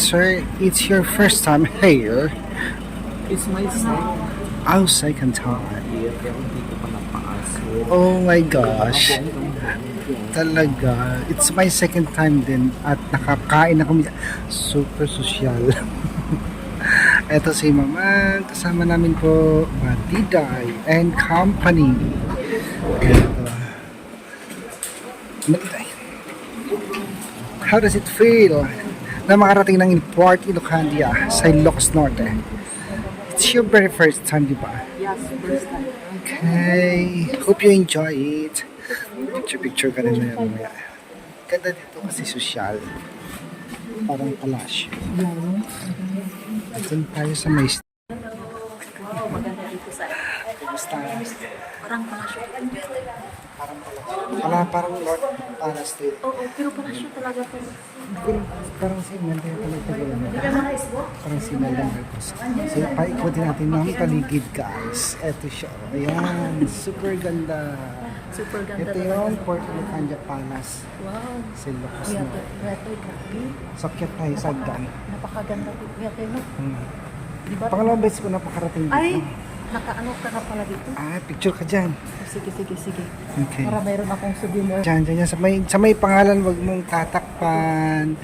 sir, it's your first time here. It's my second Oh, second time. year, pero hindi ko pa napasok. Oh my gosh. Talaga. It's my second time din at nakakain ako. Super social. Eto si Mama. Kasama namin po Madiday and Company. Eto. Madiday. How does it feel na makarating ng Port Ilocandia sa Ilocos Norte? It's your very first time, di ba? Yes, first time. Okay. Hope you enjoy it. Picture ka rin na yan. Ganda dito kasi social. Parang palasyo. Doon tayo sa may Maganda dito sa Kumusta? parang palasyo. Parang Lord Palace din. Oo, pero palasyo talaga po. Parang signal din talaga tagal mo. Hindi ka mga isbo? Parang signal lang ito. So, paikutin natin ng paligid, guys. Ito siya. Ayan. Super ganda. Super ganda Ito yung Port Ilocandia Palace. Wow. Sa Ilocos Kuya Norte. Toy, grabe. Sakit tayo sa hagdan. Napakaganda po. Kuya Toy, no? Diba? Pangalawang beses ko na pakarating dito. Ay, nakaano ka na pala dito. Picture ka dyan. Sige. Okay. Para mayroon akong souvenir. Diyan, sa may pangalan, wag mong tatakpan.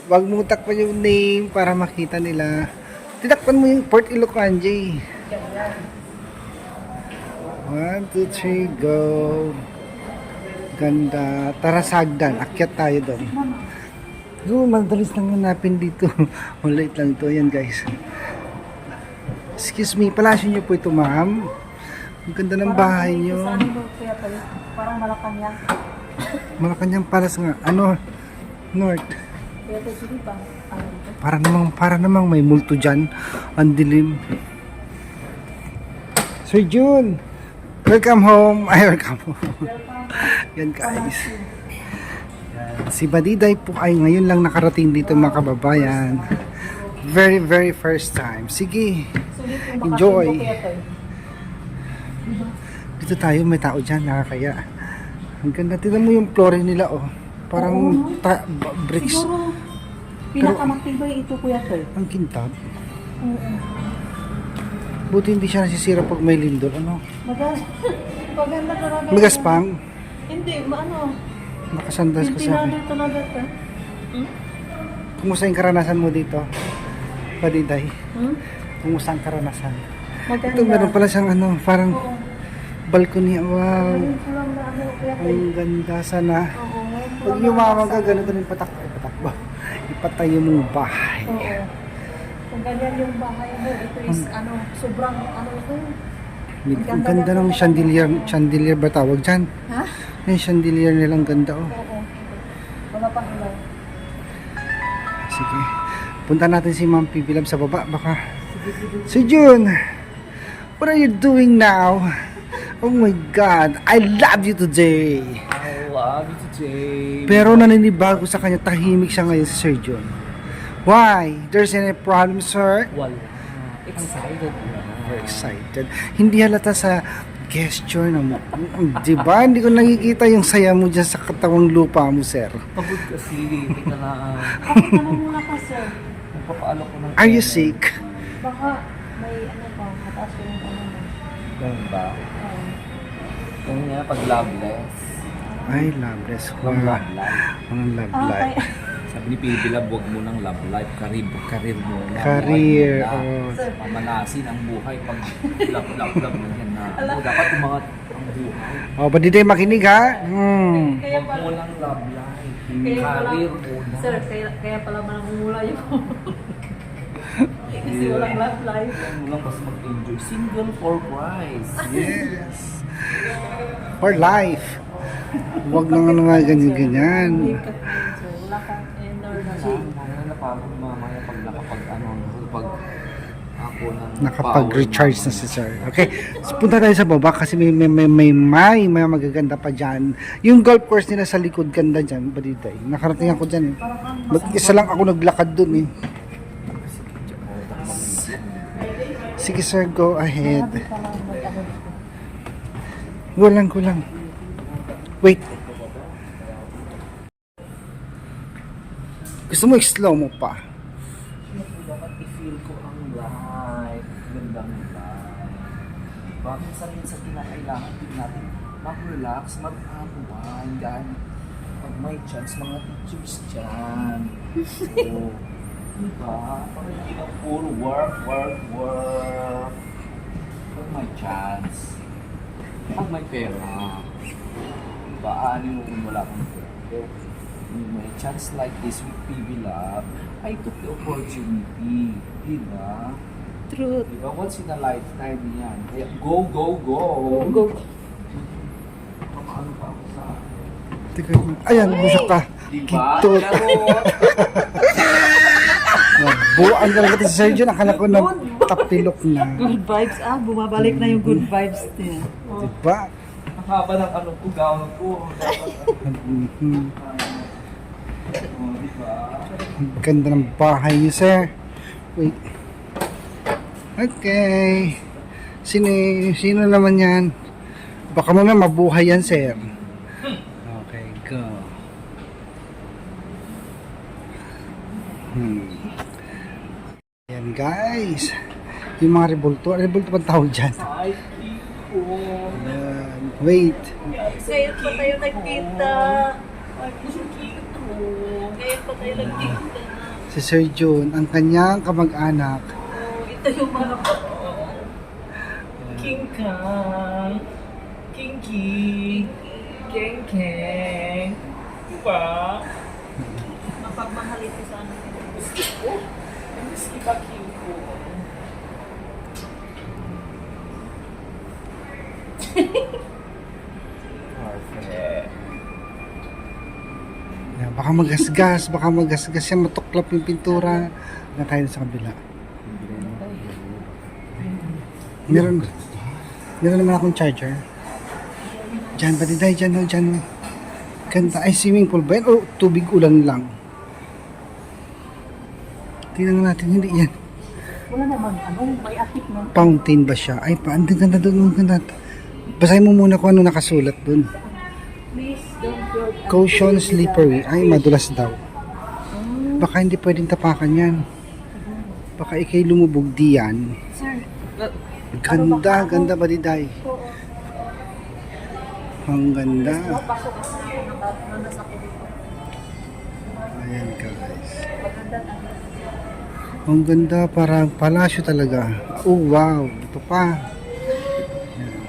Wag mong takpan yung name para makita nila. Titakpan mo yung Port Ilocandia. 1, 2, 3, go. Ganda. Tara sa hagdan. Akyat tayo doon. Madalis lang hanapin dito. Ulit lang to. Yan, guys. Excuse me, palasyo niyo po ito, ma'am. Ang ganda ng bahay niyo. Sa ano, Kuya Toy? Parang Malacanang. Malacanang Palace nga. Ano? North. Kuya Toy, sige ba? Ano dito? Para namang may multo dyan. Ang dilim. Sir June, welcome home. Ay, welcome home. Yan, guys. Yan. Si Madiday po ay ngayon lang nakarating dito, mga kababayan. Very, very first time. Sige. Sulit yung Enjoy. bakasyon ko, Kuya Toy. Dito tayo, may tao dyan, nakakaya. Ang ganda. Tignan mo yung flooring nila, oh. Parang bricks. Siguro, pinakamatibay ito, Kuya Toy. Ang kintab. Oo. Buti hindi siya nasisira pag may lindol. Ano? Maganda talaga. May gaspang. Hindi, ano? Nakasandas ka sa akin. Tinadal talaga ito. Kumusta yung karanasan mo dito? Madiday. Hmm? Kumusta ang karanasan? Maganda. Ito, meron pala siyang ano, parang Oo. balcony. Wow. Ayun ko lang na ano, Kuya Toy. Ang ganda sana. Oo, ngayon ko Pag lang yumamang ka, nabasa. ganito rin patakbo. Ipatayo mong bahay. Oo. Kung ganyan yung bahay mo, ito is ano, sobrang ano ito. Ang ganda ng chandelier. Chandelier ba tawag dyan? Ha? Yung chandelier nilang ganda, oh. Oo. Wala pang ilaw. Sige. Punta natin si Ma'am Pibilab sa baba. Baka. Si June, what are you doing now? Oh my God, I love you today. I love you today. Pero naninibago sa kanya, tahimik siya ngayon si Sir John. Why? There's any problem, sir? Wala. Excited na. Very excited. Hindi halata sa gesture na mo. Diba? Hindi ko nakikita yung saya mo dyan sa katawang lupa mo, sir. Pagod kasi. Teka na. Tanong muna ka, sir. Magpapaalok ko ng Are you pera. sick? Baka may ano pa, mataas ko yung ano mo. Ganun ba? Ganun nga, pag loveless. Ay, loveless. From Wow. love life. Ang love Ah, life. Sabi ni Pilipilab, huwag mo ng love life. Career mo na. Career, Buhay mo oh. na. Mamanasin ang buhay pag love na yan na. Dapat umangat ang buhay. Oh, ba di tayo makinig, ha? Huwag mo lang love life. Career mo na. Sir, kaya pala manamumula yung kasi walang love life. Huwag mo lang basta mag-enjoy. Single for Christ. Yes. For life. Huwag nang ano nga ganyan-ganyan. Sir, wala kang energy. Napagod mamaya pag pag ako ng Nakapag-recharge na si sir. Okay. So, punta tayo sa baba kasi may magaganda pa dyan. Yung golf course nila sa likod, ganda dyan. Badiday. Nakarating ako dyan. Mag-isa lang ako naglakad dun eh. Sige sir, go ahead. Kulang. Wait. Gusto mo i-slow mo pa? Diba? Minsan kinakailangan din natin mag-relax, mag-unwind. Dahil pag may chance, mga teachers dyan. So, diba? Pag hindi na puro work. Pag may chance, pag may pera, diba? Ano yung wala kang pera? When may chance like this with PB Lab, I took the opportunity. Diba? Truth. Diba? Once in a lifetime yan. Kaya go! Go. Paano pa ako sa... Teka, ayan, busak ka. Diba? Kitot. Charot! Buwan ka lang kasi si Sergio, akala ko na tapilok na. Good vibes. Bumabalik na yung good vibes niya. Diba? Ang haba ng ano ko, gown ko. Mhm. Diba? Ang ganda ng bahay niyo, sir. Wait. Okay. Sino naman yan? Baka naman mabuhay yan, sir. Okay, go. Yan, guys. Yung mga rebulto. Rebulto pa tawag dyan. Ay, Kiko. Yan. Wait. Ngayon pa tayo nagkita. Ay, Kiko. Ngayon pa tayo nagkita. Si Sir Jun, ang kanyang kamag-anak. Ito yung mga King Kang. Kinky. Keng Keng. Diba? Mapagmahal ito sa anak. Miss kita, Kiko. Perfect. Yan, baka magasgas yan, matuklap yung pintura. Na tayo sa kabila. Meron naman akong charger. Diyan, badiday, dyan. Ganda. Ay, swimming pool ba yan? O tubig ulan lang? Tingnan natin, hindi yan. Wala naman, may atip na. Fountain ba siya? Ay, ang ganda doon, ang ganda. Basahin mo muna kung ano nakasulat doon. Please don't go. Caution slippery. Ay, madulas daw. Baka hindi pwedeng tapakan yan. Baka ikay lumubog diyan. Sir, Ganda badiday. Ang ganda. pasok kasi na nasa ko dito. Ayan guys. Ang ganda, parang palasyo talaga. Oh wow, ito pa. Ayan.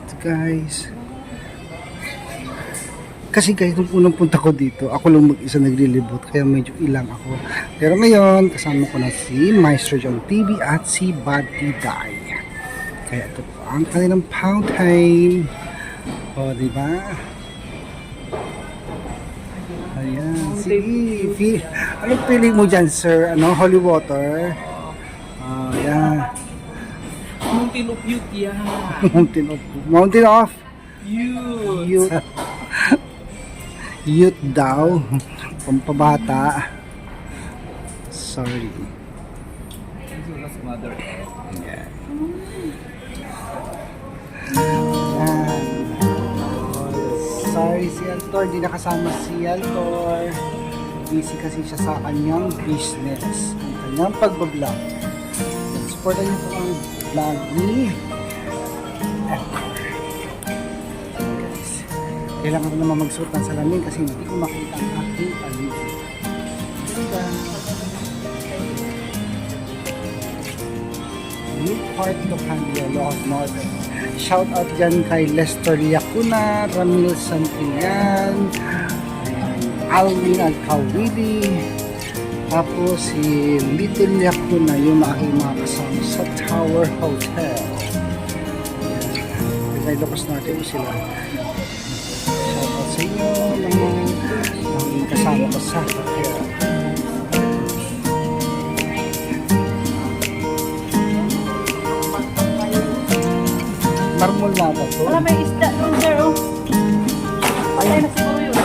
Ito guys. Kasi guys, nung unang punta ko dito, ako lang mag-isa naglilibot, kaya medyo ilang ako. Pero ngayon, kasama ko na si Maestro John TV at si Buddy Day. Kaya ito po ang kanilang fountain. O, diba? Ayan. Sige. Anong feeling mo dyan, sir? Ano? Holy water? Ayan. Mountain of Youth yan. Mountain of Youth. Youth. Youth daw. Pampabata. Sorry. Jesus Mother Earth. Yeah. Ayan. Sorry si Altor, di nakasama si Altor. Busy kasi siya sa kanyang business, ang kanyang pagbablog. Supportan niyo po ang vlog ni Altor. Guys, kailangan ko naman magsuot ng salamin kasi hindi ko makita ang aking paligid. New part of Candia, Lord Northern. Shout out dyan kay Lester Liacuna, Ramil Santillan, Alvin Alcawidi, tapos si Little Liacuna, yung aking mga kasama sa Tower Hotel. Kaya locos natin sila. Shout out sa inyo, mga kasama ko sa hotel. Marmol na ba to? Wala, may isda doon, sir. Patay na siguro yun.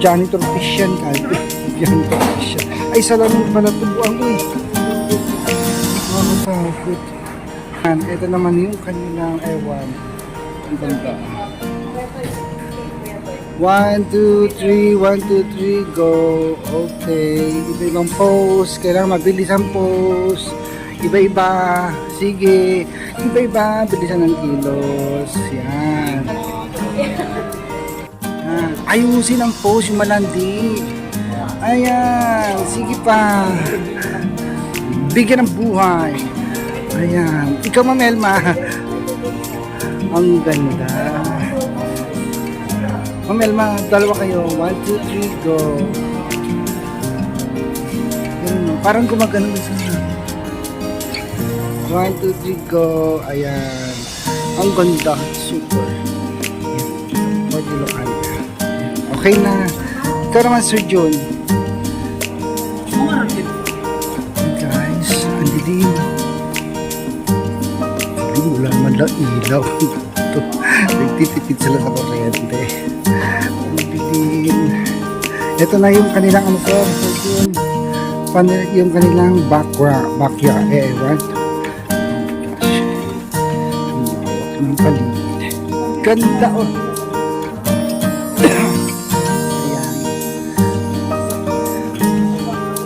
Janitor fish yan, kalbi. Janitor fish yan. Ay, salamin pala tubuan ko eh. Nakakatakot. Ito naman yung kanilang ewan. Ang ganda. 1, 2, 3, 1, 2, 3, go. Okay. Iba-ibang pose. Kailangan mabilis ang pose. Iba-iba. Sige. Iba-iba. Bilisan ng kilos. Yan. Yan. Ayusin ang pose yung malandi. Ayan. Sige pa. Bigyan ng buhay. Ayan. Ikaw, Ma'am Elma. Ang ganda. Ma'am Elma, dalawa kayo. 1, 2, 3, go. Ganun, parang gumagano sa 1, 2, 3, go. Ayan. Ang ganda. Super. Ayan. Pwede lokal. Okay na. Ikaw naman, Sir John. Guys, ang dilim. Wala man lang ilaw. Nagtitipid sila sa kuryente. Ang dilim. Ito na yung kanilang ano sir. Yung kanilang backyard. What? Oh my gosh. Ang hawak ng paligid. Ganda oh.